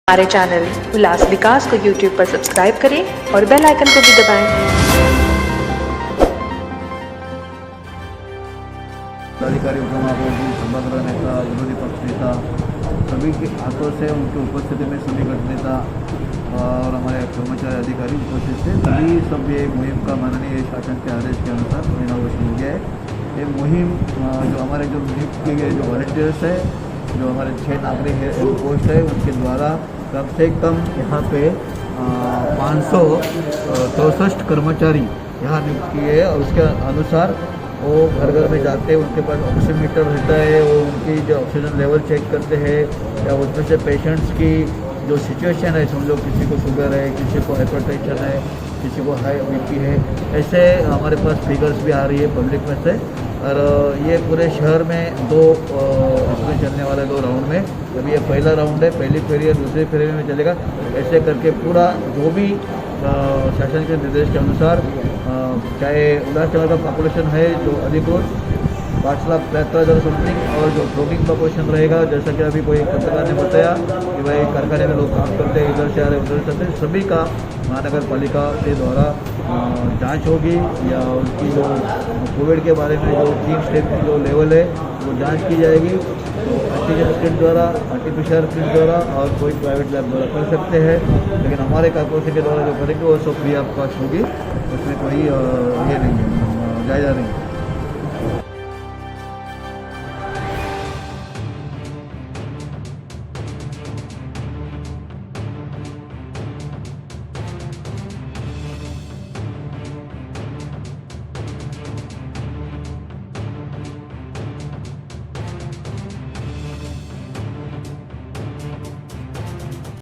हमारे चैनल उल्लास विकास को YouTube पर सब्सक्राइब करें और बेल आइकन को भी दबाएं। अधिकारी उपमहापौर समग्र नेता विरोधी पक्ष नेता सभी के हाथों से उनकी उपस्थिति में सभी गठ नेता और हमारे कर्मचारी अधिकारी उपस्थित थे। सभी सब ये मुहिम का माननीय शासन के आदेश के अनुसार इनॉग्रेशन हो गया है। ये मुहिम जो हमारे जो नियुक्त किए गए जो वॉलंटियर्स है, जो हमारे 6 नागरिक है पोस्ट है, उनके द्वारा कम से कम यहाँ पे 564 कर्मचारी यहाँ नियुक्त किए हैं और उसके अनुसार वो घर घर में जाते हैं, उनके पास ऑक्सीमीटर रहता है, वो उनकी जो ऑक्सीजन लेवल चेक करते हैं या उसमें से पेशेंट्स की जो सिचुएशन है, समझो किसी को शुगर है, किसी को हाइपरटेंशन है, किसी को हाई बीपी है, ऐसे हमारे पास फिगर्स भी आ रही है पब्लिक में से। और ये पूरे शहर में इसमें चलने वाले 2 राउंड में, अभी ये पहला राउंड है, पहली फेरी है, दूसरी फेरी में चलेगा। ऐसे करके पूरा जो भी शासन के निर्देश के अनुसार चाहे उल्लासनगर का पॉपुलेशन है जो अधिकृत 5,73,000 समथिंग और जो फ्लोटिंग पॉपुलेशन रहेगा, जैसा कि अभी कोई पत्रकार ने बताया कि भाई कारखाने में लोग काम करते हैं, इधर से आ रहे उधर से आते, सभी का महानगर पालिका के द्वारा जांच होगी या उनकी जो कोविड के बारे में जो 3 स्टेप की जो लेवल है वो जांच की जाएगी। तो एंटीजन किट द्वारा, आरटीपीसीआर किट द्वारा और कोई प्राइवेट लैब द्वारा कर सकते हैं, लेकिन हमारे कॉर्पोरेशन के द्वारा जो करेंगे वो सब फ्री ऑफ कॉस्ट होगी, उसमें कोई ये नहीं है, जायज़ा नहीं है।